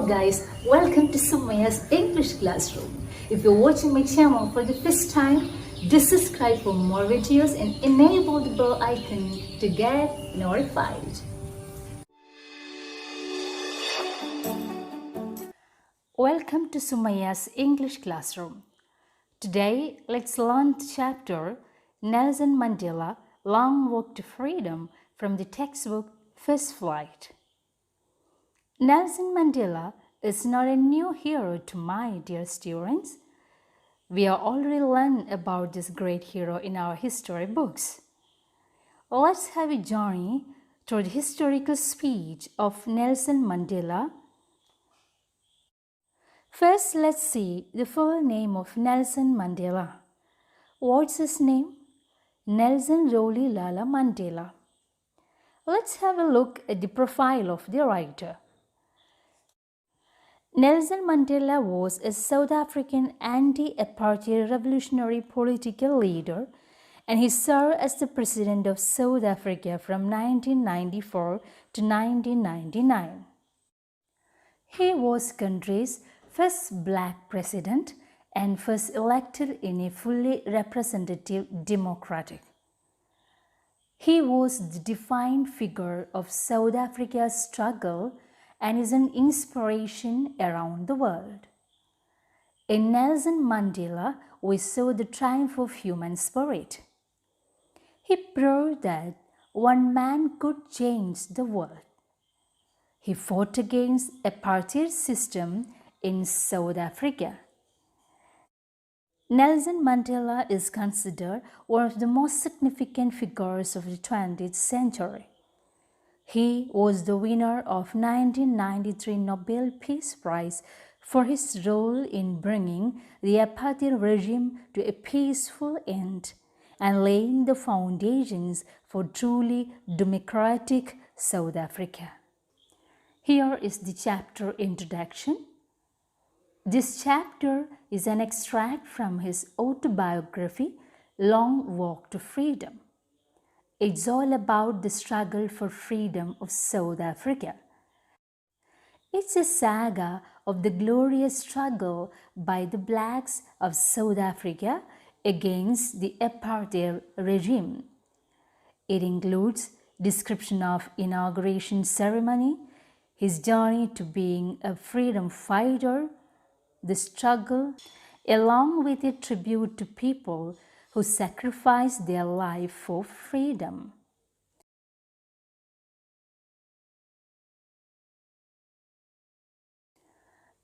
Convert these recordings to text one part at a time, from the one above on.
guys, welcome to Sumayya's English classroom. If you're watching my channel for the first time, do subscribe for more videos and enable the bell icon to get notified. Welcome to Sumayya's English classroom. Today, let's learn the chapter Nelson Mandela, Long Walk to Freedom from the textbook First Flight. Nelson Mandela is not a new hero to my dear students. We have already learned about this great hero in our history books. Let's have a journey through the historical speech of Nelson Mandela. First, let's see the full name of Nelson Mandela. What's his name? Nelson Rolihlahla Mandela. Let's have a look at the profile of the writer. Nelson Mandela was a South African anti-apartheid revolutionary political leader, and he served as the President of South Africa from 1994 to 1999. He was country's first black president and first elected in a fully representative democratic. He was the defining figure of South Africa's struggle and is an inspiration around the world. In Nelson Mandela, we saw the triumph of human spirit. He proved that one man could change the world. He fought against the apartheid system in South Africa. Nelson Mandela is considered one of the most significant figures of the 20th century. He was the winner of 1993 Nobel Peace Prize for his role in bringing the apartheid regime to a peaceful end and laying the foundations for truly democratic South Africa. Here is the chapter introduction. This chapter is an extract from his autobiography, Long Walk to Freedom. It's all about the struggle for freedom of South Africa. It's a saga of the glorious struggle by the blacks of South Africa against the apartheid regime. It includes description of inauguration ceremony, his journey to being a freedom fighter, the struggle, along with a tribute to people who sacrificed their life for freedom.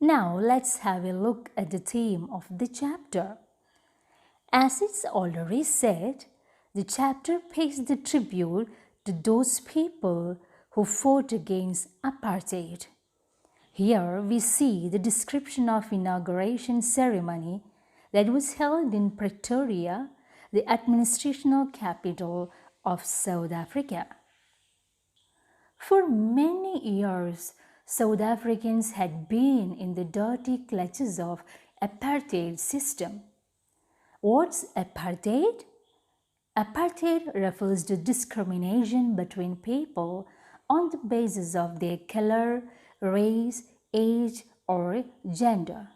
Now let's have a look at the theme of the chapter. As it's already said, the chapter pays the tribute to those people who fought against apartheid. Here we see the description of inauguration ceremony that was held in Pretoria, the administrational capital of South Africa. For many years, South Africans had been in the dirty clutches of apartheid system. What's apartheid? Apartheid refers to discrimination between people on the basis of their color, race, age, or gender.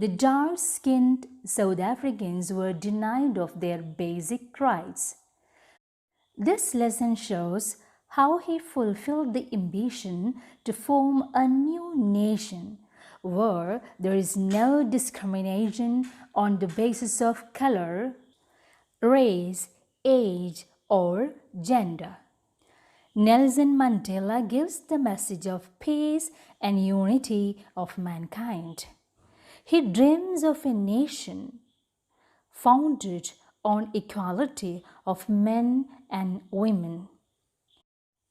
The dark-skinned South Africans were denied of their basic rights. This lesson shows how he fulfilled the ambition to form a new nation where there is no discrimination on the basis of color, race, age, or gender. Nelson Mandela gives the message of peace and unity of mankind. He dreams of a nation founded on equality of men and women.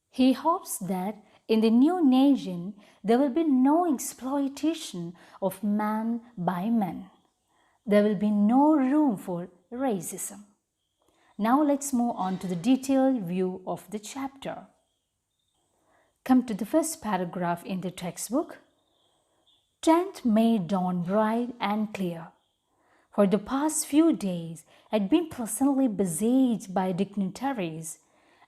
He hopes that in the new nation there will be no exploitation of man by man. There will be no room for racism. Now let's move on to the detailed view of the chapter. Come to the first paragraph in the textbook. 10th May dawned bright and clear. For the past few days had been pleasantly besieged by dignitaries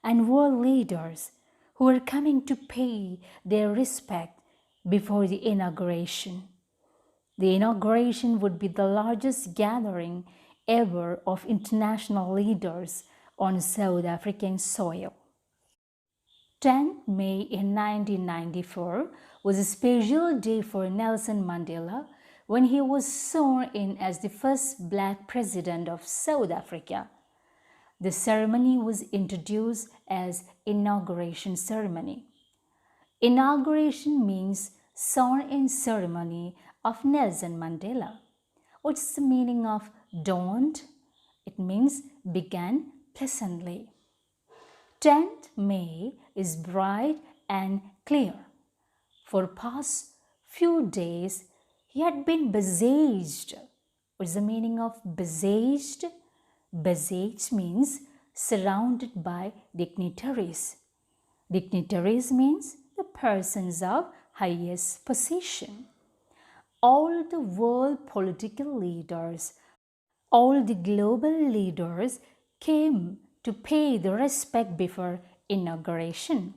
and world leaders who were coming to pay their respect before the inauguration. The inauguration would be the largest gathering ever of international leaders on South African soil. 10th May in 1994 was a special day for Nelson Mandela when he was sworn in as the first black president of South Africa. The ceremony was introduced as inauguration ceremony. Inauguration means sworn-in ceremony of Nelson Mandela. What's the meaning of dawned? It means began pleasantly. 10th May is bright and clear. For past few days, he had been besieged. What's the meaning of besieged? Besieged means surrounded by dignitaries. Dignitaries means the persons of highest position. All the world political leaders, all the global leaders came to pay the respect before inauguration.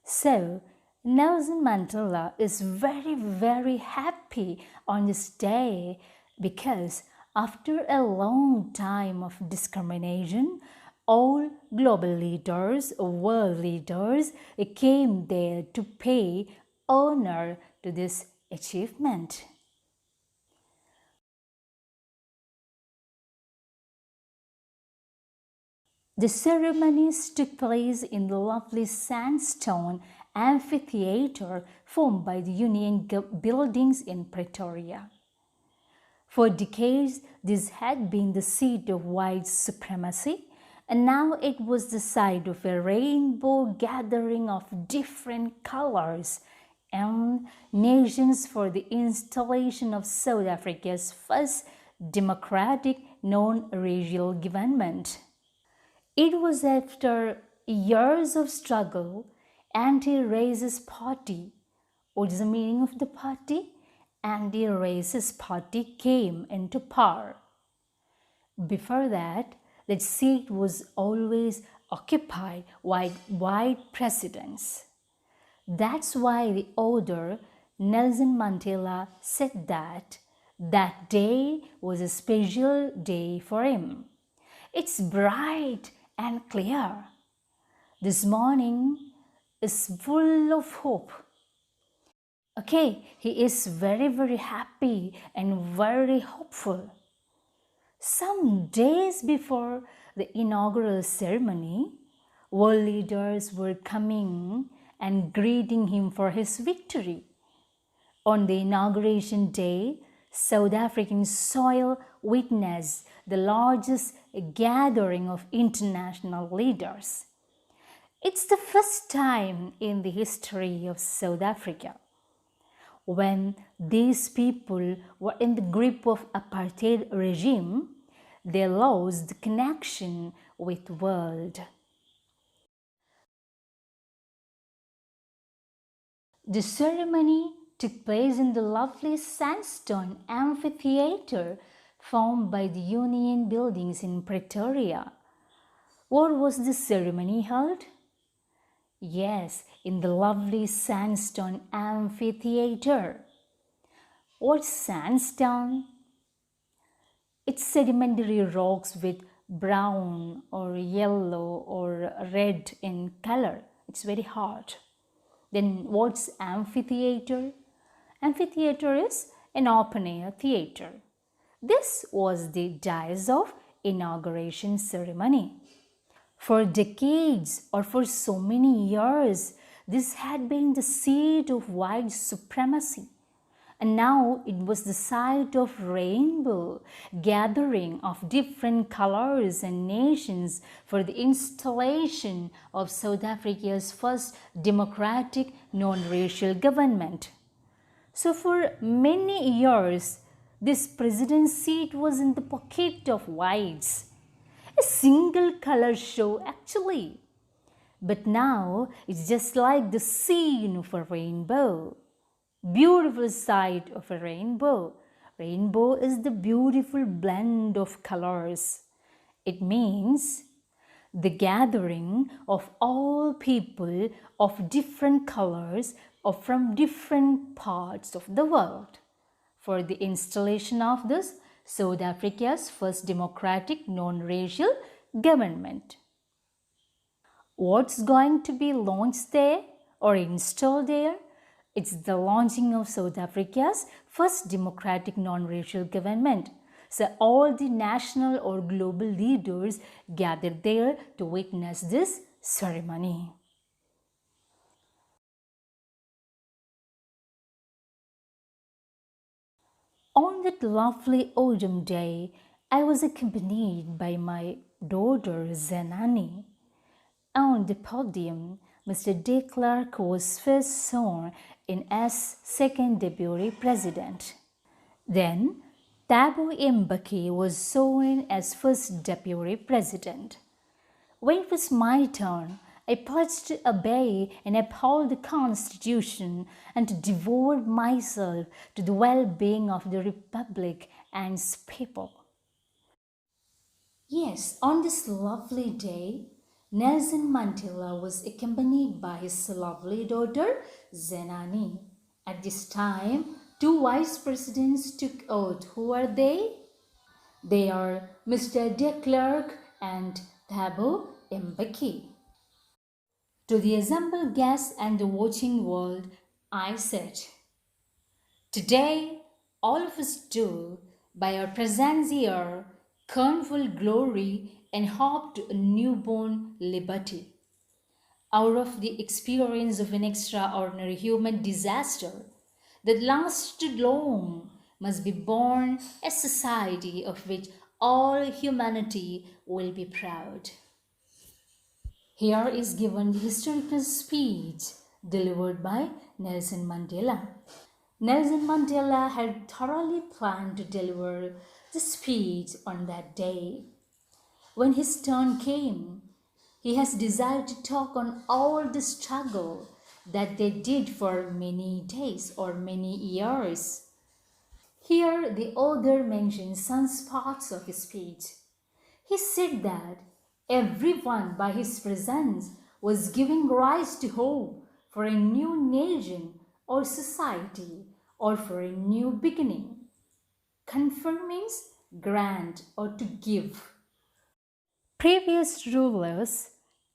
So, Nelson Mandela is very happy on this day because after a long time of discrimination, all global leaders, world leaders came there to pay honor to this achievement. The ceremonies took place in the lovely sandstone amphitheatre formed by the Union buildings in Pretoria. For decades, this had been the seat of white supremacy, and now it was the site of a rainbow gathering of different colors and nations for the installation of South Africa's first democratic non-racial government. It was after years of struggle, anti-racist party. What is the meaning of the party? Anti-racist party came into power. Before that, the seat was always occupied by white presidents. That's why the author Nelson Mandela said that that day was a special day for him. It's bright and clear. This morning is full of hope. Okay, he is very happy and very hopeful. Some days before the inaugural ceremony, world leaders were coming and greeting him for his victory. On the inauguration day, South African soil witnessed the largest gathering of international leaders. It's the first time in the history of South Africa when these people were in the grip of apartheid regime, they lost the connection with the world. The ceremony took place in the lovely sandstone amphitheatre formed by the Union buildings in Pretoria. Where was the ceremony held? Yes, in the lovely sandstone amphitheatre. What's sandstone? It's sedimentary rocks with brown or yellow or red in color. It's very hard. Then what's amphitheatre? Amphitheatre is an open-air theatre. This was the dais of inauguration ceremony. For decades or for so many years, this had been the seat of white supremacy. And now it was the site of rainbow gathering of different colors and nations for the installation of South Africa's first democratic non-racial government. So for many years, this president's seat was in the pocket of whites. A single color show actually. But now it's just like the scene of a rainbow. Beautiful sight of a rainbow. Rainbow is the beautiful blend of colors. It means the gathering of all people of different colors or from different parts of the world for the installation of this South Africa's first democratic non-racial government. What's going to be launched there or installed there? It's the launching of South Africa's first democratic non-racial government. So all the national or global leaders gathered there to witness this ceremony. On that lovely autumn day, I was accompanied by my daughter Zenani. On the podium, Mr. de Klerk was first sworn in as second deputy president. Then, Thabo Mbeki was sworn as first deputy president. When it was my turn, I pledged to obey and uphold the Constitution and to devote myself to the well-being of the Republic and its people. Yes, on this lovely day, Nelson Mandela was accompanied by his lovely daughter, Zenani. At this time, two vice presidents took oath. Who are they? They are Mr. de Klerk and Thabo Mbeki. To the assembled guests and the watching world, I said, today, all of us do, by our presence here, full glory and hope to a newborn liberty. Out of the experience of an extraordinary human disaster that lasted long must be born a society of which all humanity will be proud. Here is given the historical speech delivered by Nelson Mandela. Nelson Mandela had thoroughly planned to deliver the speech on that day. When his turn came, he has desired to talk on all the struggle that they did for many days or many years. Here the author mentions some parts of his speech. He said that everyone by his presence was giving rise to hope for a new nation or society or for a new beginning. Confer means grant or to give. Previous rulers,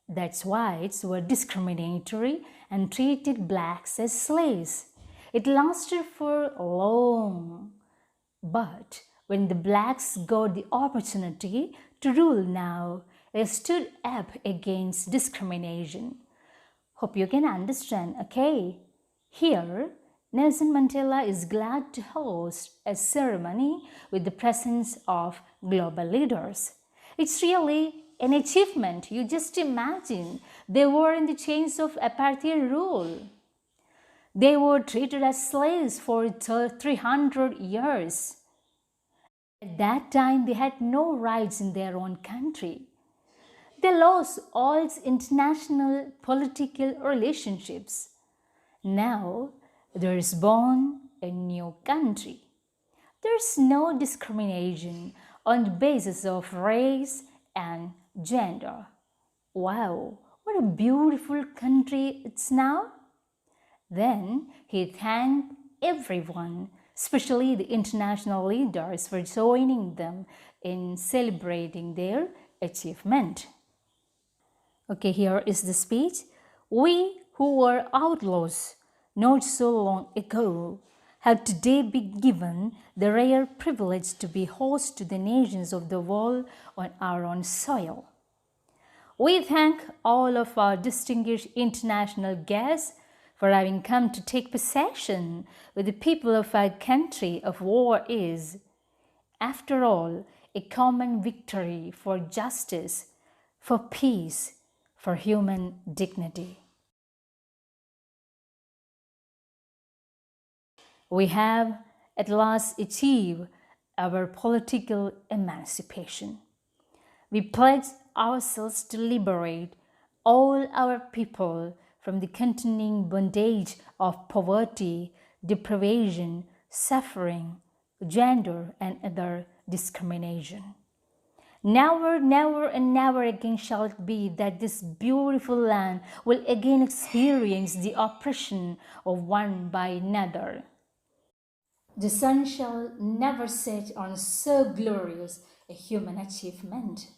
that's whites, were discriminatory and treated blacks as slaves. It lasted for long. But when the blacks got the opportunity to rule now, they stood up against discrimination. Hope you can understand, okay? Here, Nelson Mandela is glad to host a ceremony with the presence of global leaders. It's really an achievement. You just imagine they were in the chains of apartheid rule. They were treated as slaves for 300 years. At that time, they had no rights in their own country. They lost all its international political relationships. Now, there is born a new country. There is no discrimination on the basis of race and gender. Wow, what a beautiful country it's now. Then he thanked everyone, especially the international leaders, for joining them in celebrating their achievement. Okay, here is the speech. We who were outlaws not so long ago have today been given the rare privilege to be host to the nations of the world on our own soil. We thank all of our distinguished international guests for having come to take possession with the people of our country of war is, after all, a common victory for justice, for peace, for human dignity. We have at last achieved our political emancipation. We pledge ourselves to liberate all our people from the continuing bondage of poverty, deprivation, suffering, gender, and other discrimination. Never, never, and never again shall it be that this beautiful land will again experience the oppression of one by another. The sun shall never set on so glorious a human achievement.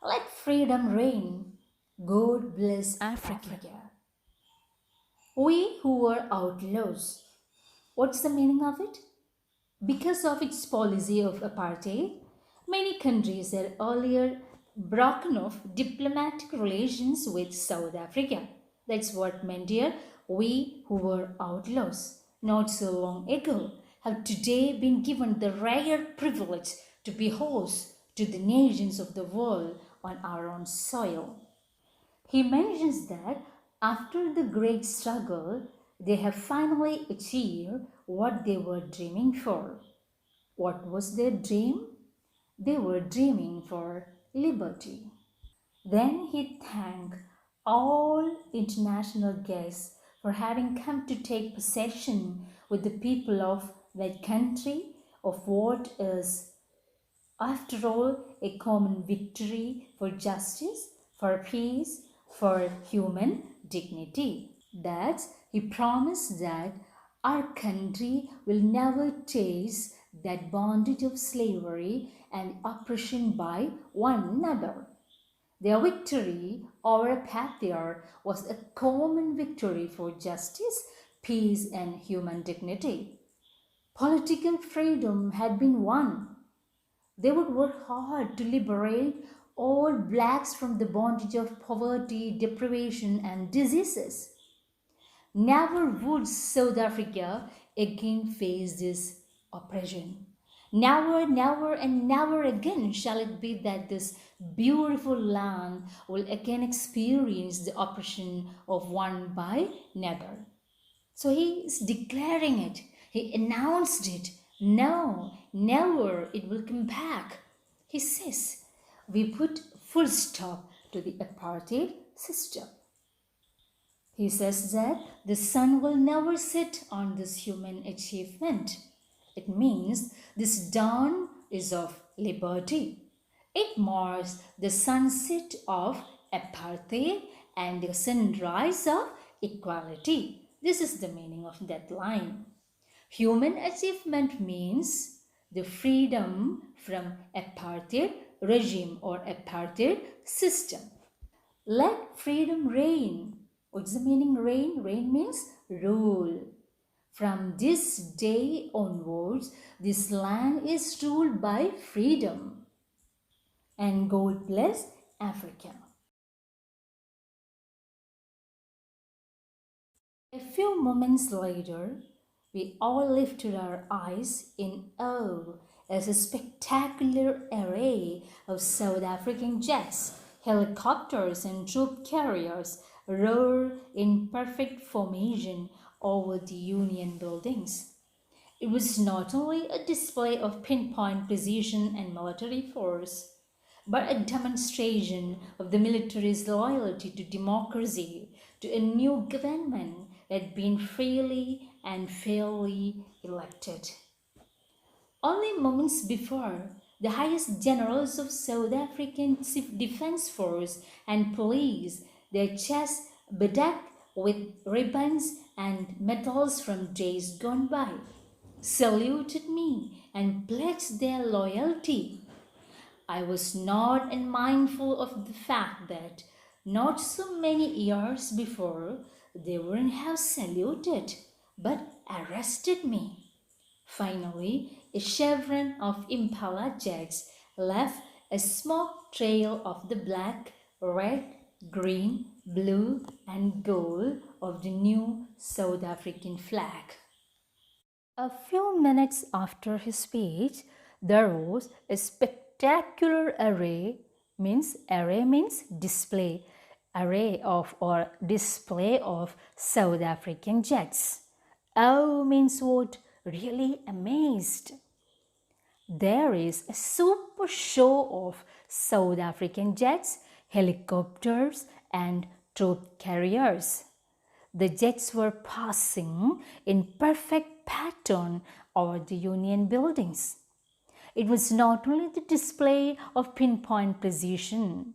Let freedom reign. God bless Africa. We who were outlaws. What's the meaning of it? Because of its policy of apartheid, many countries had earlier broken off diplomatic relations with South Africa. That's what meant here. We who were outlaws not so long ago have today been given the rare privilege to be host to the nations of the world on our own soil. He mentions that after the great struggle, they have finally achieved what they were dreaming for. What was their dream? They were dreaming for liberty. Then he thanked all international guests for having come to take possession with the people of that country of what is, after all, a common victory for justice, for peace, for human dignity. That he promised that our country will never taste that bondage of slavery and oppression by one another. Their victory over apatheia was a common victory for justice, peace, and human dignity. Political freedom had been won. They would work hard to liberate all blacks from the bondage of poverty, deprivation, and diseases. Never would South Africa again face this oppression. Never, never, and never again shall it be that this beautiful land will again experience the oppression of one by another. So he is declaring it. He announced it. No, never it will come back. He says, we put full stop to the apartheid system. He says that the sun will never set on this human achievement. It means this dawn is of liberty. It marks the sunset of apartheid and the sunrise of equality. This is the meaning of that line. Human achievement means the freedom from apartheid regime or apartheid system. Let freedom reign. What's the meaning reign? Reign means rule. From this day onwards, this land is ruled by freedom. And God bless Africa. A few moments later, we all lifted our eyes in awe as a spectacular array of South African jets, helicopters, and troop carriers roared in perfect formation over the Union buildings. It was not only a display of pinpoint precision and military force, but a demonstration of the military's loyalty to democracy, to a new government that had been freely and fairly elected. Only moments before, the highest generals of South African Defense Force and police, their chests bedecked with ribbons and medals from days gone by, saluted me and pledged their loyalty. I was not unmindful of the fact that not so many years before they wouldn't have saluted but arrested me. Finally, a chevron of Impala jets left a smoke trail of the black, red, green, blue, and gold of the new South African flag. A few minutes after his speech, there was a spectacular array means display, array of or display of South African jets. Oh means what? Really amazed. There is a super show of South African jets, helicopters, and troop carriers. The jets were passing in perfect pattern over the Union buildings. It was not only the display of pinpoint precision.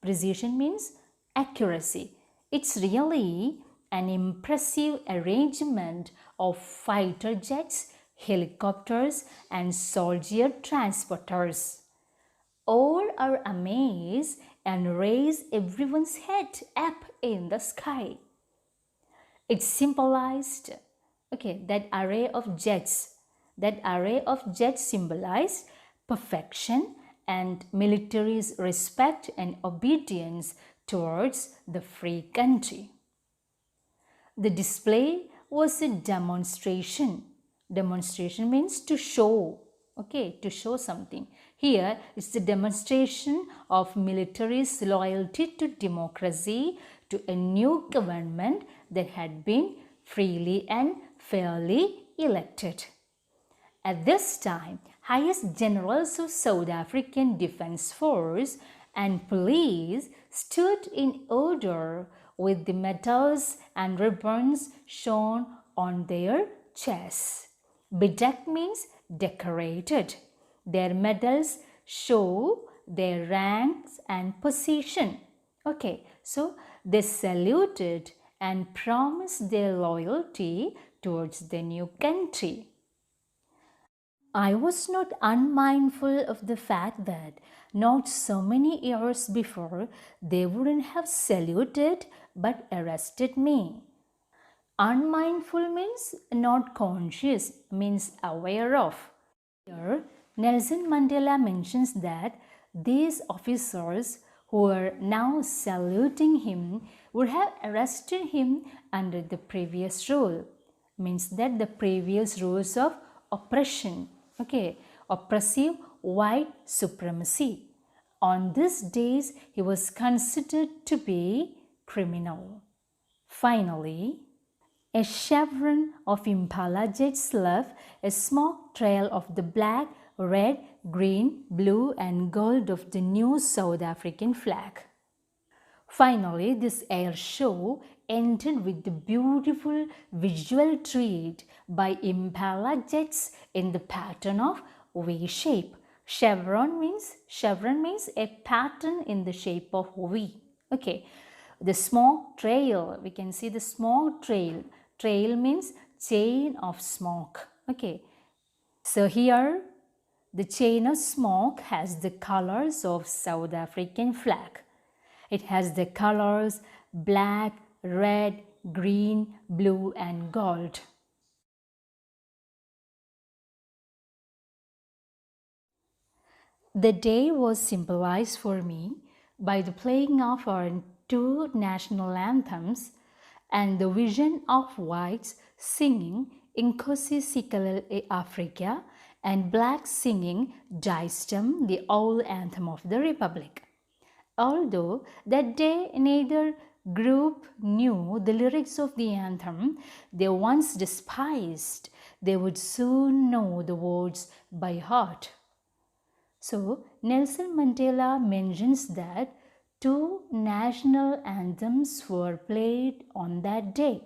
Precision means accuracy. It's really an impressive arrangement of fighter jets, helicopters, and soldier transporters. All are amazed and raise everyone's head up in the sky. It symbolized, that array of jets. That array of jets symbolized perfection and military's respect and obedience towards the free country. The display was a demonstration. Demonstration means to show, to show something. Here is the demonstration of military's loyalty to democracy, to a new government that had been freely and fairly elected. At this time, highest generals of South African Defence Force and police stood in order with the medals and ribbons shown on their chests. Bedecked means decorated. Their medals show their ranks and position. So they saluted and promised their loyalty towards the new country. I was not unmindful of the fact that not so many years before they wouldn't have saluted but arrested me. Unmindful means not conscious, means aware of. Here, Nelson Mandela mentions that these officers who are now saluting him would have arrested him under the previous rule. Means that the previous rules of oppression, oppressive white supremacy. On these days, he was considered to be criminal. Finally, a chevron of impala jets left a smoke trail of the black, red, green, blue and gold of the new South African flag. Finally, this air show ended with the beautiful visual treat by impala jets in the pattern of V shape. Chevron means a pattern in the shape of V. The smoke trail, we can see the smoke trail. Trail means chain of smoke. So here the chain of smoke has the colors of South African flag. It has the colors black, red, green, blue and gold. The day was symbolized for me by the playing of our two national anthems and the vision of whites singing Inkosi Sikelel Africa and blacks singing Daistem, the old anthem of the Republic. Although that day neither group knew the lyrics of the anthem they once despised, they would soon know the words by heart. So, Nelson Mandela mentions that two national anthems were played on that day,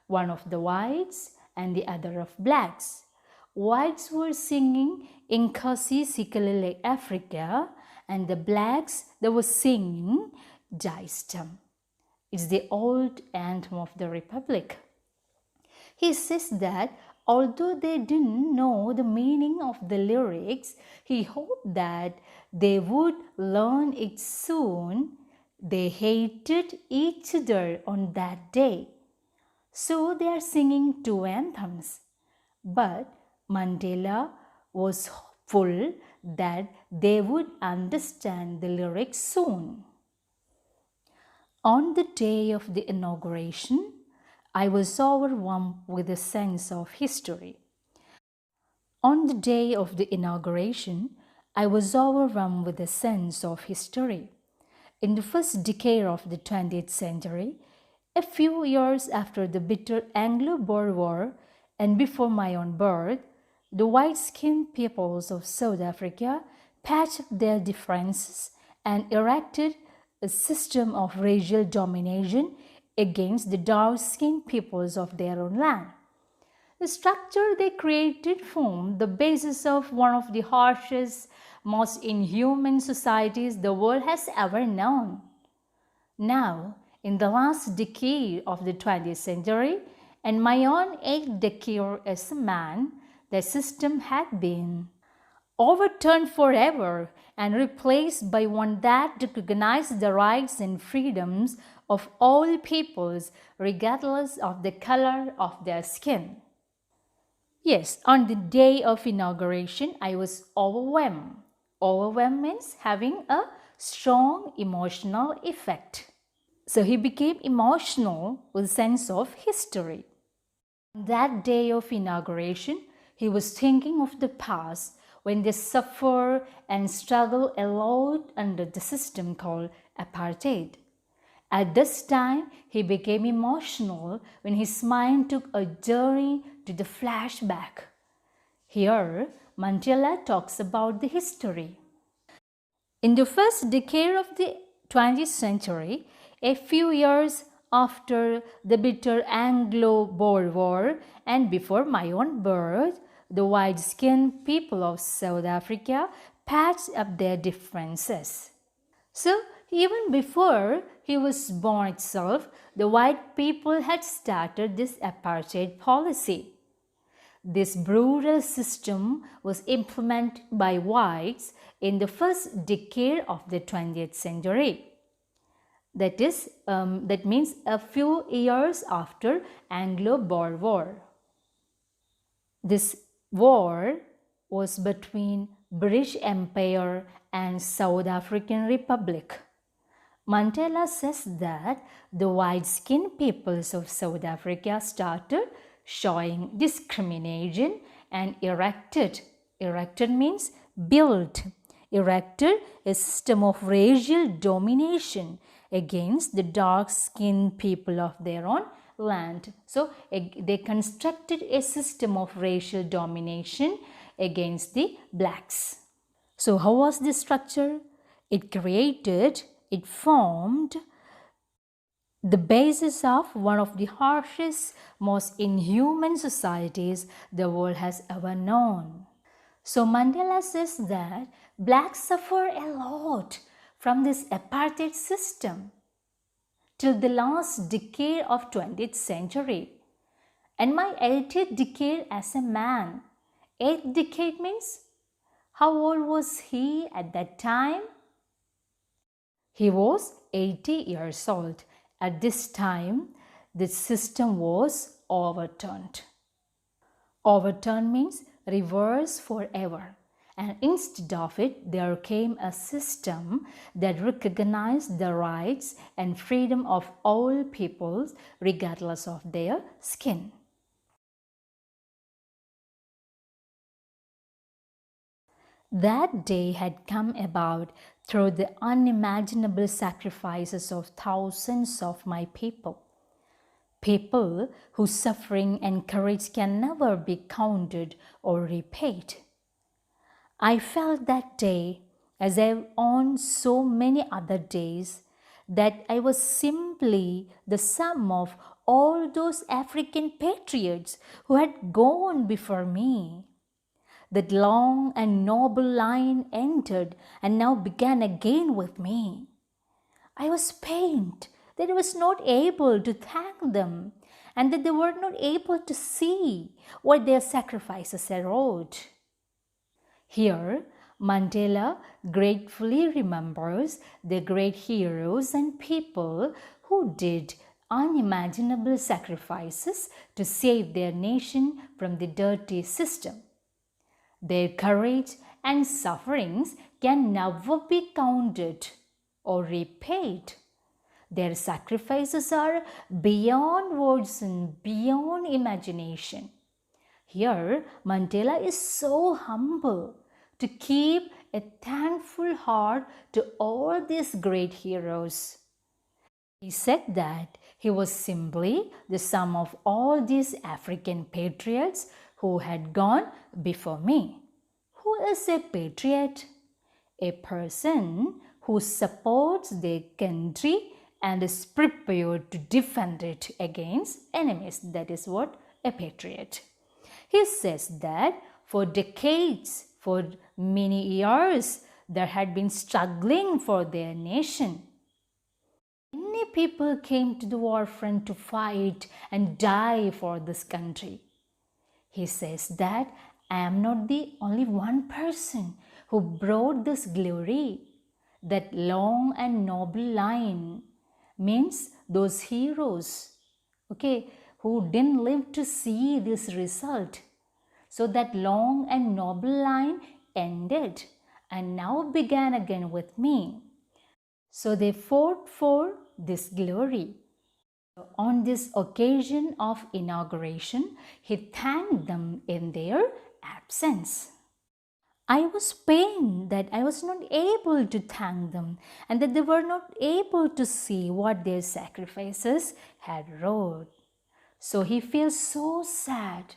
one of the whites and the other of blacks. Whites were singing Inkosi Sikelel Africa and the blacks they were singing Daistem. It's the old anthem of the Republic. He says that although they didn't know the meaning of the lyrics, he hoped that they would learn it soon. They hated each other on that day. So they are singing two anthems. But Mandela was hopeful that they would understand the lyrics soon. On the day of the inauguration, I was overwhelmed with a sense of history. On the day of the inauguration, I was overwhelmed with a sense of history. In the first decade of the 20th century, a few years after the bitter Anglo-Boer War and before my own birth, the white-skinned peoples of South Africa patched up their differences and erected a system of racial domination against the dark-skinned peoples of their own land. The structure they created formed the basis of one of the harshest, most inhuman societies the world has ever known. Now, in the last decade of the 20th century, and my own 8th decade as a man, the system had been overturned forever and replaced by one that recognized the rights and freedoms of all peoples regardless of the color of their skin. Yes, on the day of inauguration, I was overwhelmed. Overwhelmed means having a strong emotional effect. So he became emotional with a sense of history. That day of inauguration, he was thinking of the past when they suffered and struggled a lot under the system called apartheid. At this time, he became emotional when his mind took a journey to the flashback. Here, Mandela talks about the history. In the first decade of the 20th century, a few years after the bitter Anglo-Boer War and before my own birth, the white-skinned people of South Africa patched up their differences. So, even before he was born itself, the white people had started this apartheid policy. This brutal system was implemented by whites in the first decade of the 20th century. That means a few years after Anglo-Boer War. This war was between British Empire and South African Republic. Mandela says that the white-skinned peoples of South Africa started showing discrimination and erected means built, erected a system of racial domination against the dark-skinned people of their own land. So they constructed a system of racial domination against the blacks. So how was this structure? It formed the basis of one of the harshest, most inhuman societies the world has ever known. So Mandela says that blacks suffer a lot from this apartheid system till the last decade of 20th century. And my 80th decade as a man. 8th decade means how old was he at that time? He was 80 years old. At this time, the system was overturned. Overturned means reverse forever. And instead of it, there came a system that recognized the rights and freedom of all peoples regardless of their skin. That day had come about through the unimaginable sacrifices of thousands of my people. People whose suffering and courage can never be counted or repaid. I felt that day, as I've on so many other days, that I was simply the sum of all those African patriots who had gone before me. That long and noble line entered and now began again with me. I was pained that I was not able to thank them and that they were not able to see what their sacrifices had wrought. Here, Mandela gratefully remembers the great heroes and people who did unimaginable sacrifices to save their nation from the dirty system. Their courage and sufferings can never be counted or repaid. Their sacrifices are beyond words and beyond imagination. Here, Mandela is so humble to keep a thankful heart to all these great heroes. He said that he was simply the sum of all these African patriots who had gone before me. Who is a patriot? A person who supports their country and is prepared to defend it against enemies. That is what a patriot. He says that for decades, for many years, there had been struggling for their nation. Many people came to the war front to fight and die for this country. He says that I am not the only one person who brought this glory. That long and noble line means those heroes, okay, who didn't live to see this result. So that long and noble line ended and now began again with me. So they fought for this glory. On this occasion of inauguration, he thanked them in their absence. I was pained that I was not able to thank them and that they were not able to see what their sacrifices had wrought. So he feels so sad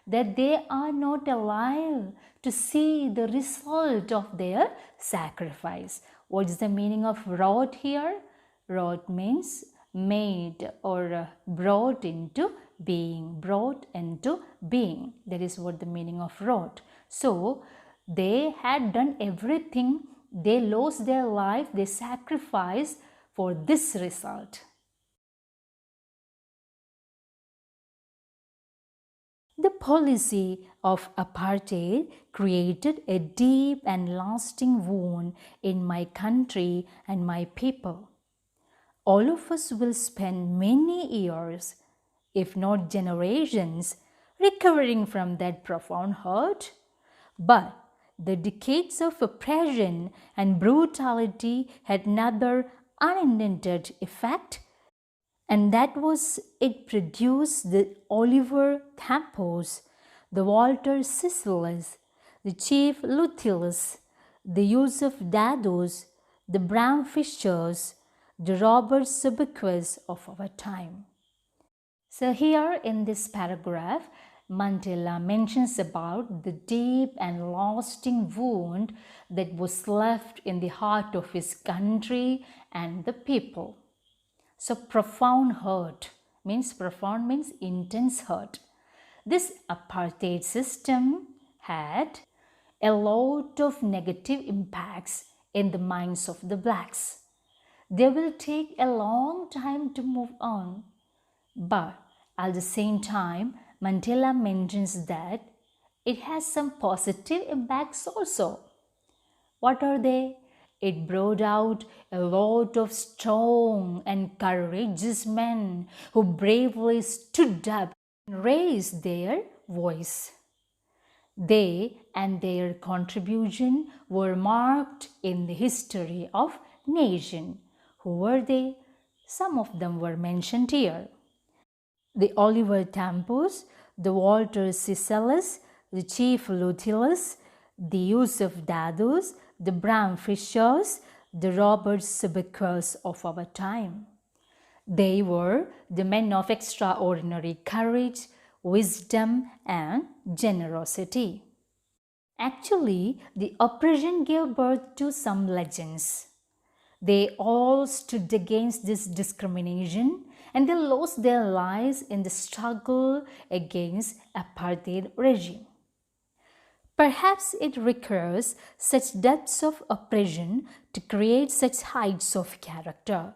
that they are not alive to see the result of their sacrifice. What is the meaning of wrought here? Wrought means made or brought into being, brought into being. That is what the meaning of wrought. So they had done everything, they lost their life, they sacrificed for this result. The policy of apartheid created a deep and lasting wound in my country and my people. All of us will spend many years, if not generations, recovering from that profound hurt. But the decades of oppression and brutality had another unintended effect, and that was it produced the Oliver Tampos, the Walter Sisseles, the Chief Luthilus, the Yusuf Dados, the Bram Fishers, the Robert Subiquas of our time. So here in this paragraph, Mandela mentions about the deep and lasting wound that was left in the heart of his country and the people. So profound hurt means intense hurt. This apartheid system had a lot of negative impacts in the minds of the blacks. They will take a long time to move on. But at the same time, Mandela mentions that it has some positive impacts also. What are they? It brought out a lot of strong and courageous men who bravely stood up and raised their voice. They and their contribution were marked in the history of nation. Who were they? Some of them were mentioned here. The Oliver Tampos, the Walter Sisseles, the Chief Luthilus, the Yusuf Dados, the Bram Fishers, the Robert Subiquas of our time. They were the men of extraordinary courage, wisdom, and generosity. Actually, the oppression gave birth to some legends. They all stood against this discrimination and they lost their lives in the struggle against apartheid regime. Perhaps it requires such depths of oppression to create such heights of character.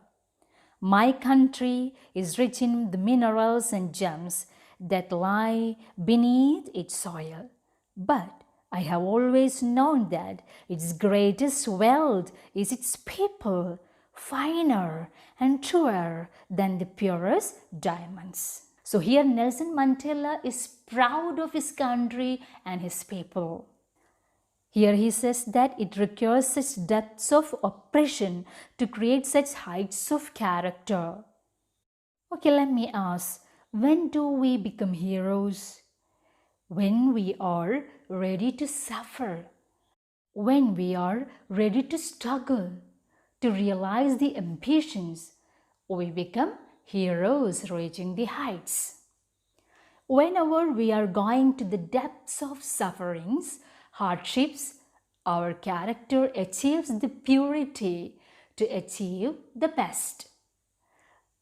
My country is rich in the minerals and gems that lie beneath its soil, but I have always known that its greatest wealth is its people, finer and truer than the purest diamonds. So here Nelson Mandela is proud of his country and his people. Here he says that it requires such depths of oppression to create such heights of character. Okay, let me ask, when do we become heroes? When we are ready to suffer, when we are ready to struggle, to realize the ambitions, we become heroes reaching the heights. Whenever we are going to the depths of sufferings, hardships, our character achieves the purity to achieve the best.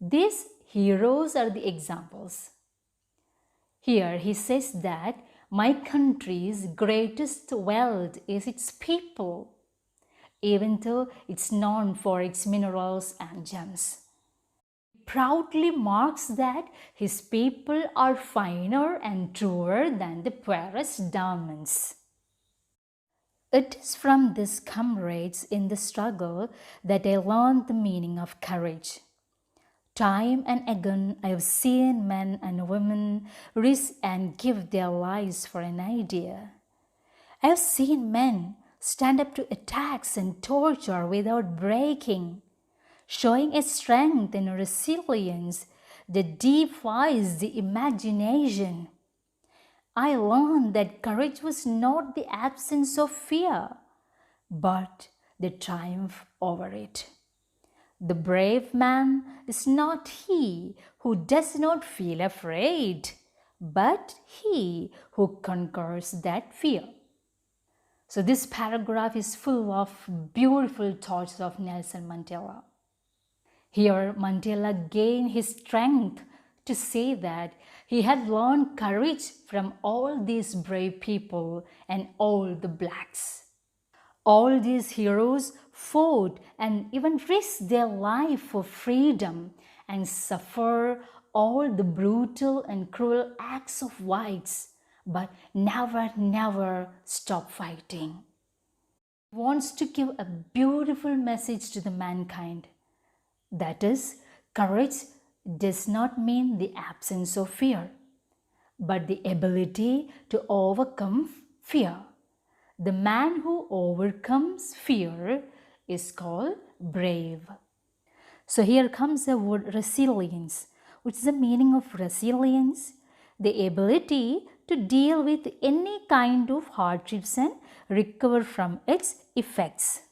These heroes are the examples. Here he says that my country's greatest wealth is its people, even though it's known for its minerals and gems. He proudly marks that his people are finer and truer than the poorest diamonds. It is from these comrades in the struggle that I learned the meaning of courage. Time and again, I have seen men and women risk and give their lives for an idea. I have seen men stand up to attacks and torture without breaking, showing a strength and a resilience that defies the imagination. I learned that courage was not the absence of fear, but the triumph over it. The brave man is not he who does not feel afraid, but he who conquers that fear. So this paragraph is full of beautiful thoughts of Nelson Mandela. Here Mandela gained his strength to say that he had learned courage from all these brave people and all the blacks. All these heroes fought and even risked their life for freedom and suffered all the brutal and cruel acts of whites, but never stop fighting. He wants to give a beautiful message to the mankind. That is, courage does not mean the absence of fear, but the ability to overcome fear. The man who overcomes fear is called brave. So here comes the word resilience. Which is the meaning of resilience? The ability to deal with any kind of hardships and recover from its effects.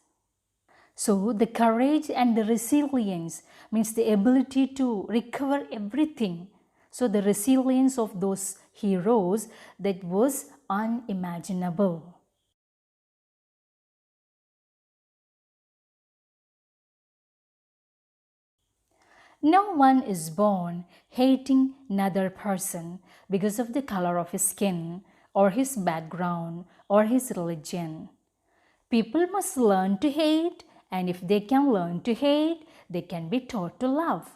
So the courage and the resilience means the ability to recover everything. So the resilience of those heroes, that was unimaginable. No one is born hating another person because of the color of his skin or his background or his religion. People must learn to hate, and if they can learn to hate, they can be taught to love.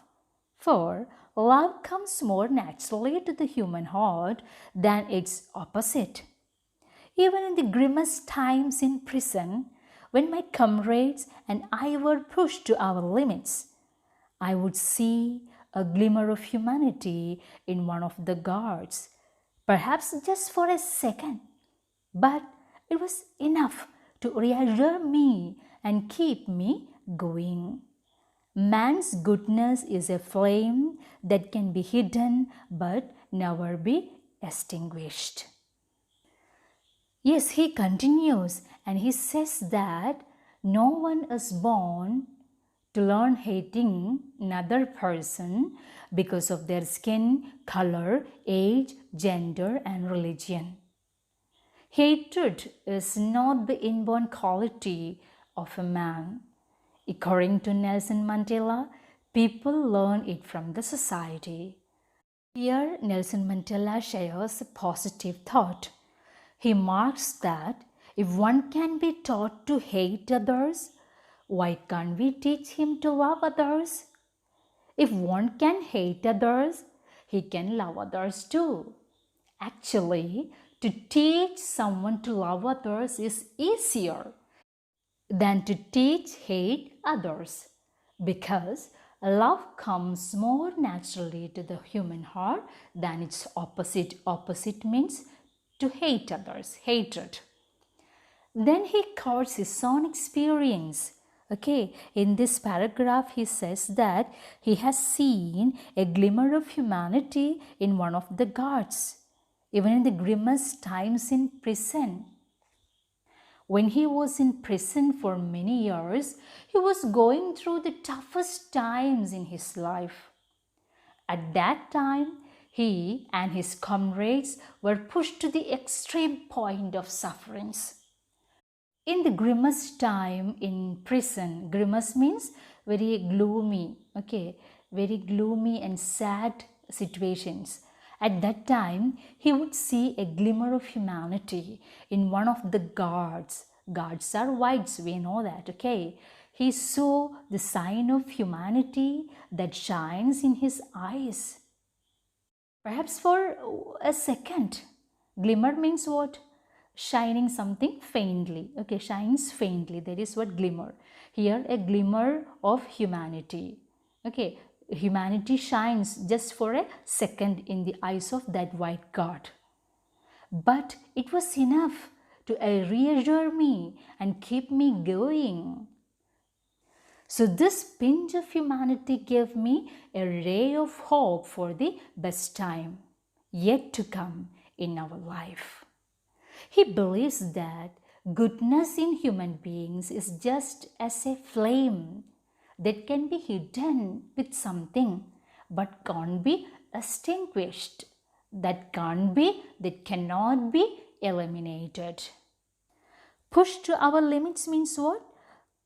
For love comes more naturally to the human heart than its opposite. Even in the grimmest times in prison, when my comrades and I were pushed to our limits, I would see a glimmer of humanity in one of the guards, perhaps just for a second, but it was enough to reassure me and keep me going. Man's goodness is a flame that can be hidden but never be extinguished. Yes, he continues and he says that no one is born to learn hating another person because of their skin, color, age, gender, and religion. Hatred is not the inborn quality of a man. According to Nelson Mandela, people learn it from the society. Here, Nelson Mandela shares a positive thought. He marks that if one can be taught to hate others, why can't we teach him to love others? If one can hate others, he can love others too. Actually, to teach someone to love others is easier than to teach hate others, because love comes more naturally to the human heart than its opposite. Opposite means to hate others, hatred. Then he quotes his own experience. Okay, in this paragraph he says that he has seen a glimmer of humanity in one of the guards, even in the grimmest times in prison. When he was in prison for many years, he was going through the toughest times in his life. At that time, he and his comrades were pushed to the extreme point of sufferings. In the grimmest time in prison, grimace means very gloomy, okay, very gloomy and sad situations. At that time, he would see a glimmer of humanity in one of the guards. Guards are whites, we know that, okay? He saw the sign of humanity that shines in his eyes. Perhaps for a second. Glimmer means what? Shining something faintly. Okay, shines faintly. That is what glimmer. Here, a glimmer of humanity. Okay, humanity shines just for a second in the eyes of that white god. But it was enough to reassure me and keep me going. So this pinch of humanity gave me a ray of hope for the best time yet to come in our life. He believes that goodness in human beings is just as a flame that can be hidden with something but can't be extinguished, that cannot be eliminated. Push to our limits means what?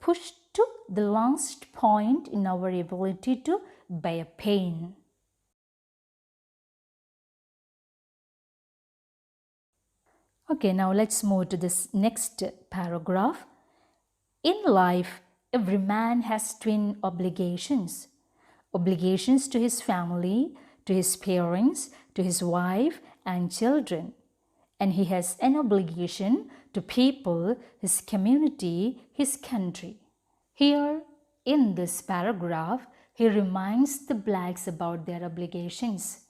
Push to the last point in our ability to bear pain. Okay, now let's move to this next paragraph. In life, every man has twin obligations. Obligations to his family, to his parents, to his wife and children. And he has an obligation to people, his community, his country. Here, in this paragraph, he reminds the blacks about their obligations.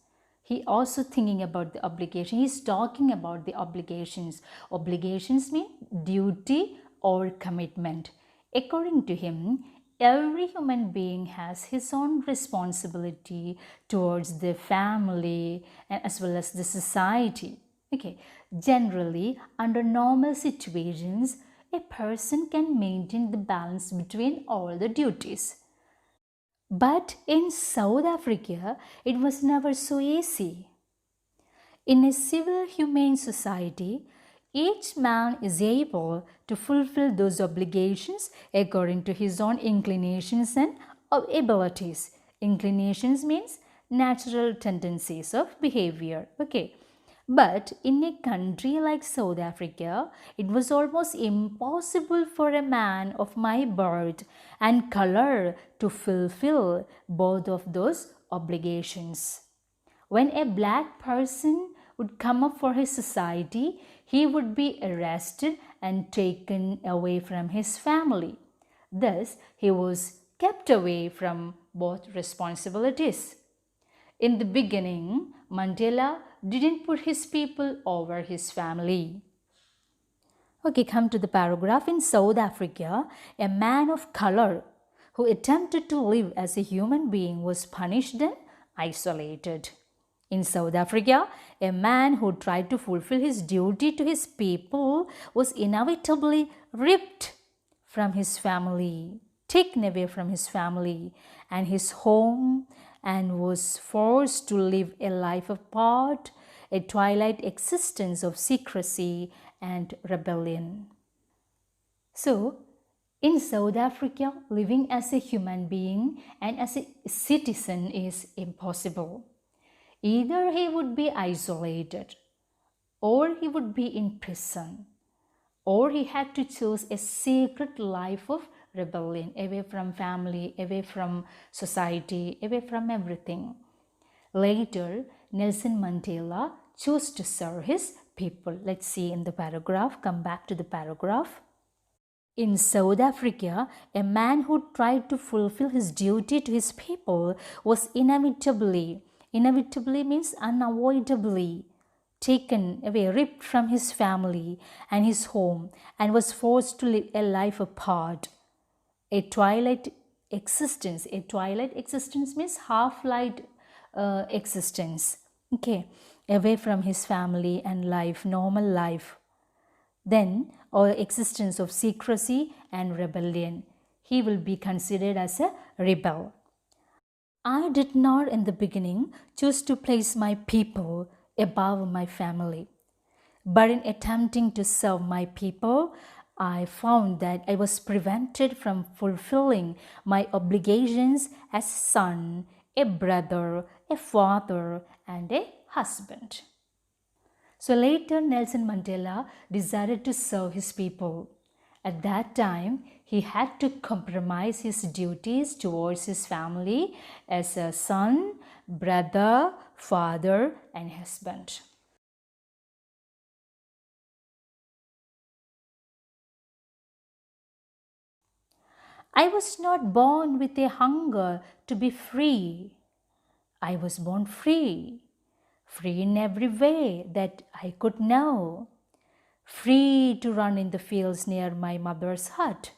He also thinking about the obligation. He is talking about the obligations. Obligations mean duty or commitment. According to him, every human being has his own responsibility towards the family and as well as the society. Okay, generally, under normal situations, a person can maintain the balance between all the duties. But in South Africa, it was never so easy. In a civil humane society, each man is able to fulfill those obligations according to his own inclinations and abilities. Inclinations means natural tendencies of behavior. Okay. But in a country like South Africa, it was almost impossible for a man of my birth and color to fulfill both of those obligations. When a black person would come up for his society, he would be arrested and taken away from his family. Thus, he was kept away from both responsibilities. In the beginning, Mandela didn't put his people over his family. Okay, come to the paragraph. In South Africa, a man of color who attempted to live as a human being was punished and isolated. In South Africa, a man who tried to fulfill his duty to his people was inevitably ripped from his family, taken away from his family and his home, and was forced to live a life apart, a twilight existence of secrecy and rebellion. So, in South Africa, living as a human being and as a citizen is impossible. Either he would be isolated, or he would be in prison, or he had to choose a secret life of rebellion, away from family, away from society, away from everything. Later, Nelson Mandela chose to serve his people. Let's see in the paragraph, come back to the paragraph. In South Africa, a man who tried to fulfill his duty to his people was inevitably means unavoidably, taken away, ripped from his family and his home, and was forced to live a life apart. A twilight existence. A twilight existence means half-light existence. Okay, away from his family and life, normal life. Then, or existence of secrecy and rebellion. He will be considered as a rebel. I did not in the beginning choose to place my people above my family. But in attempting to serve my people, I found that I was prevented from fulfilling my obligations as a son, a brother, a father, and a husband. So later, Nelson Mandela decided to serve his people. At that time, he had to compromise his duties towards his family as a son, brother, father, and husband. I was not born with a hunger to be free. I was born free, free in every way that I could know. Free to run in the fields near my mother's hut,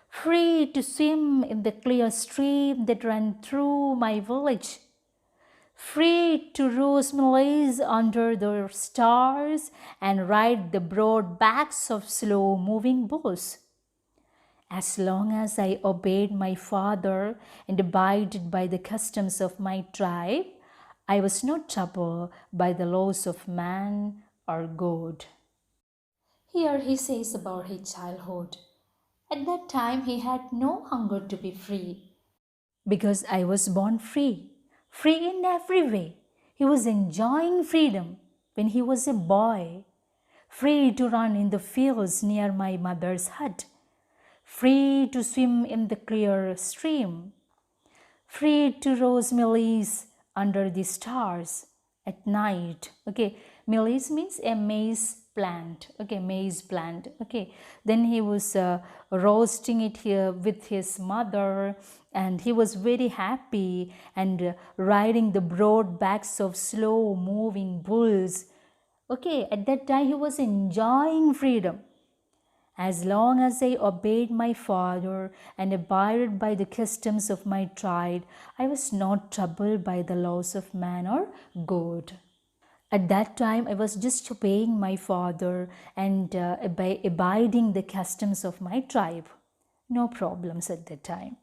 free to swim in the clear stream that ran through my village, free to roast maize under the stars and ride the broad backs of slow moving bulls. As long as I obeyed my father and abided by the customs of my tribe, I was not troubled by the laws of man or God. Here he says about his childhood. At that time, he had no hunger to be free because I was born free, free in every way. He was enjoying freedom when he was a boy, free to run in the fields near my mother's hut, free to swim in the clear stream, free to roast maize under the stars at night. Okay, maize means a maize plant. Okay, maize plant. Okay, then he was roasting it here with his mother, and he was very happy and riding the broad backs of slow moving bulls. Okay, at that time he was enjoying freedom. As long as I obeyed my father and abided by the customs of my tribe, I was not troubled by the laws of man or God. At that time, I was just obeying my father and abiding the customs of my tribe. No problems at that time.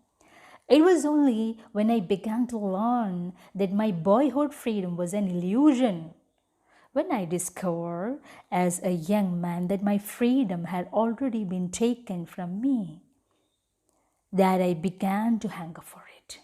It was only when I began to learn that my boyhood freedom was an illusion, when I discovered as a young man that my freedom had already been taken from me, that I began to hunger for it.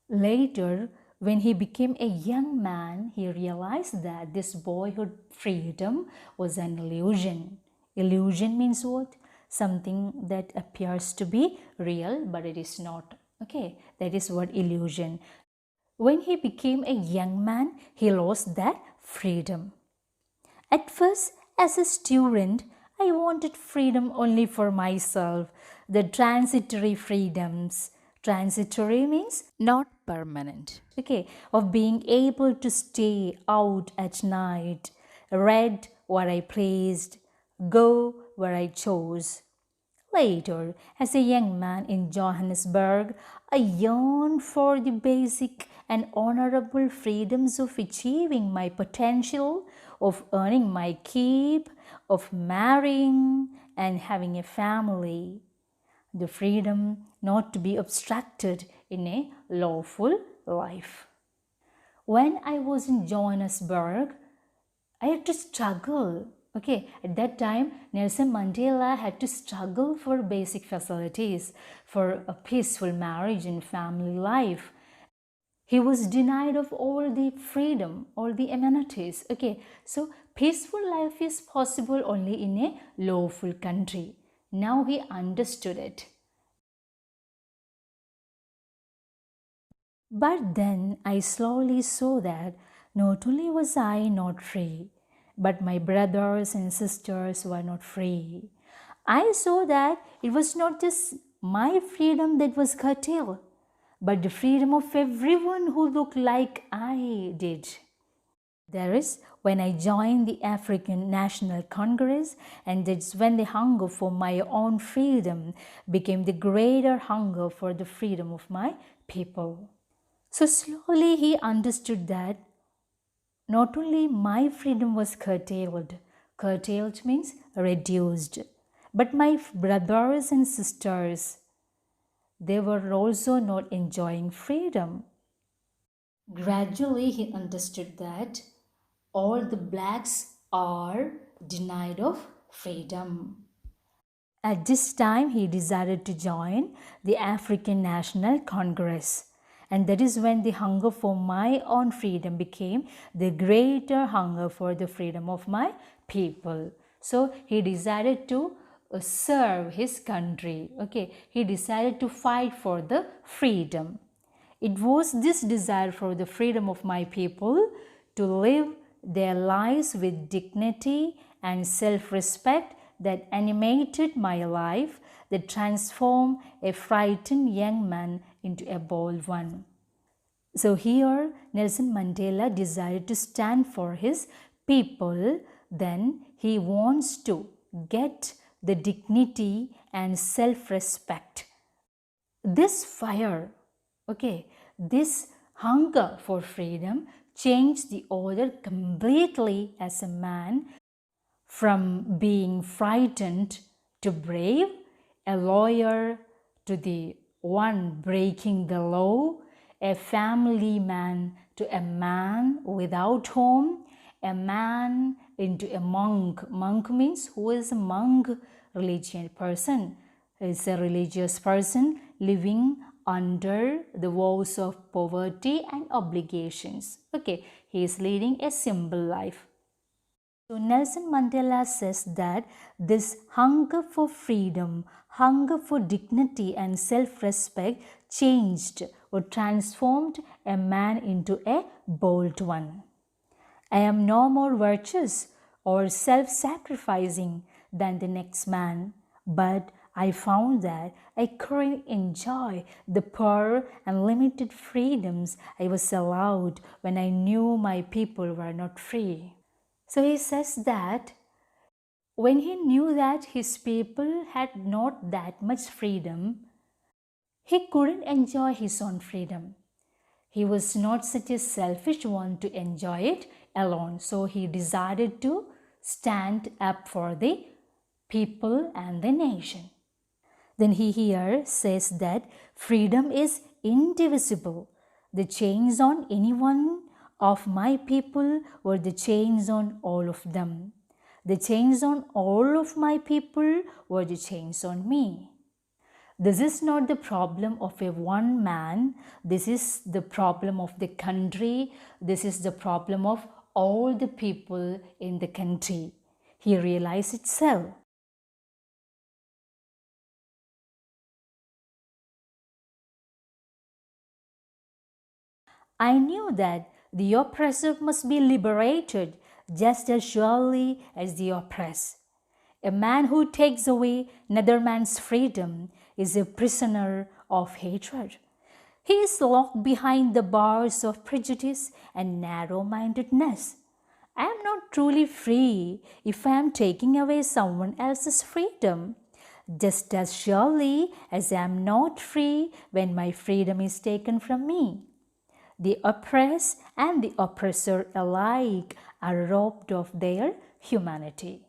Later, when he became a young man, he realized that this boyhood freedom was an illusion. Illusion means what? Something that appears to be real, but it is not. Okay, that is what illusion. When he became a young man, he lost that freedom. At first, as a student, I wanted freedom only for myself, the transitory freedoms. Transitory means not permanent. Okay, of being able to stay out at night, read what I pleased, go where I chose. Later, as a young man in Johannesburg, I yearned for the basic and honorable freedoms of achieving my potential, of earning my keep, of marrying and having a family. The freedom not to be obstructed in a lawful life. When I was in Johannesburg, I had to struggle. Okay, at that time, Nelson Mandela had to struggle for basic facilities, for a peaceful marriage and family life. He was denied of all the freedom, all the amenities. Okay, so peaceful life is possible only in a lawful country. Now he understood it. But then I slowly saw that not only was I not free, but my brothers and sisters were not free. I saw that it was not just my freedom that was curtailed, but the freedom of everyone who looked like I did. There is when I joined the African National Congress, and that's when the hunger for my own freedom became the greater hunger for the freedom of my people. So slowly he understood that not only my freedom was curtailed means reduced, but my brothers and sisters, they were also not enjoying freedom. Gradually he understood that all the blacks are denied of freedom. At this time, he decided to join the African National Congress. And that is when the hunger for my own freedom became the greater hunger for the freedom of my people. So he decided to serve his country. Okay, he decided to fight for the freedom. It was this desire for the freedom of my people to live their lives with dignity and self-respect that animated my life, that transformed a frightened young man into a bold one. So here Nelson Mandela decided to stand for his people. Then he wants to get the dignity and self-respect. This fire, okay, this hunger for freedom changed the order completely as a man, from being frightened to brave, a lawyer to the one breaking the law, a family man to a man without home, a man into a monk. Monk means who is a monk? Religious person. Is a religious person living under the vows of poverty and obligations. Okay, he is leading a simple life. So Nelson Mandela says that this hunger for freedom, hunger for dignity and self-respect changed or transformed a man into a bold one. I am no more virtuous or self-sacrificing than the next man, but I found that I couldn't enjoy the poor and limited freedoms I was allowed when I knew my people were not free. So he says that when he knew that his people had not that much freedom, he couldn't enjoy his own freedom. He was not such a selfish one to enjoy it alone. So he decided to stand up for the people and the nation. Then he here says that freedom is indivisible. The chains on any one of my people were the chains on all of them. The chains on all of my people were the chains on me. This is not the problem of a one man. This is the problem of the country. This is the problem of all the people in the country. He realized it so. I knew that the oppressor must be liberated just as surely as the oppressed. A man who takes away another man's freedom is a prisoner of hatred. He is locked behind the bars of prejudice and narrow-mindedness. I am not truly free if I am taking away someone else's freedom, just as surely as I am not free when my freedom is taken from me. The oppressed and the oppressor alike are robbed of their humanity.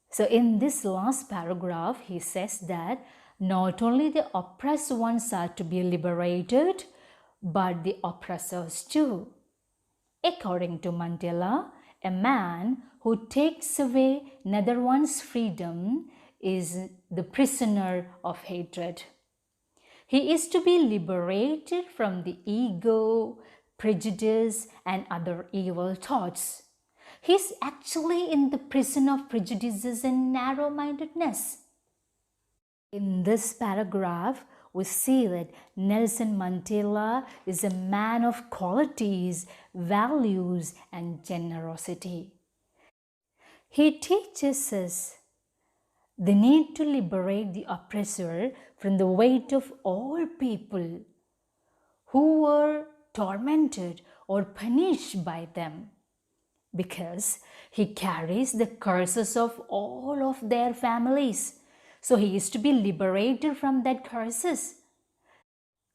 So in this last paragraph, he says that not only the oppressed ones are to be liberated, but the oppressors too. According to Mandela, a man who takes away another one's freedom is the prisoner of hatred. He is to be liberated from the ego, prejudice, and other evil thoughts. He is actually in the prison of prejudices and narrow-mindedness. In this paragraph, we see that Nelson Mandela is a man of qualities, values, and generosity. He teaches us the need to liberate the oppressor from the weight of all people who were tormented or punished by them, because he carries the curses of all of their families. So he is to be liberated from that curses.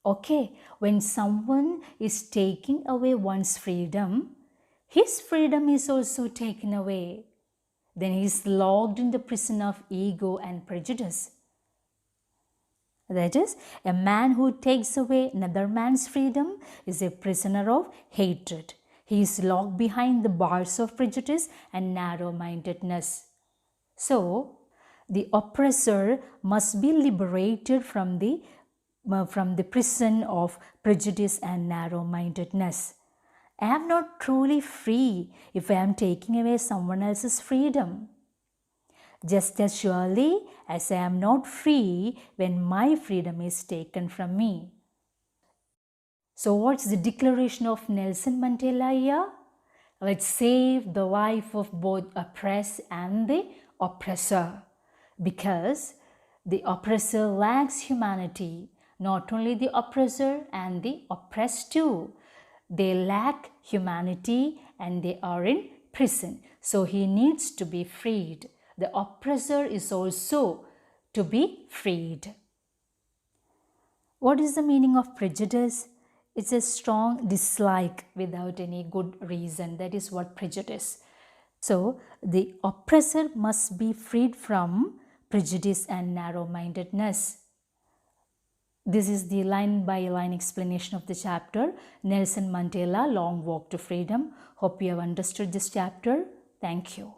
Okay, when someone is taking away one's freedom, his freedom is also taken away. Then he is locked in the prison of ego and prejudice. That is, a man who takes away another man's freedom is a prisoner of hatred. He is locked behind the bars of prejudice and narrow-mindedness. So, the oppressor must be liberated from the from the prison of prejudice and narrow-mindedness. I am not truly free if I am taking away someone else's freedom. Just as surely as I am not free when my freedom is taken from me. So what's the declaration of Nelson Mandela here? Let's save the life of both oppressed and the oppressor. Because the oppressor lacks humanity. Not only the oppressor and the oppressed too. They lack humanity and they are in prison. So he needs to be freed. The oppressor is also to be freed. What is the meaning of prejudice? It's a strong dislike without any good reason. That is what prejudice. So the oppressor must be freed from prejudice and narrow-mindedness. This is the line-by-line explanation of the chapter, Nelson Mandela, Long Walk to Freedom. Hope you have understood this chapter. Thank you.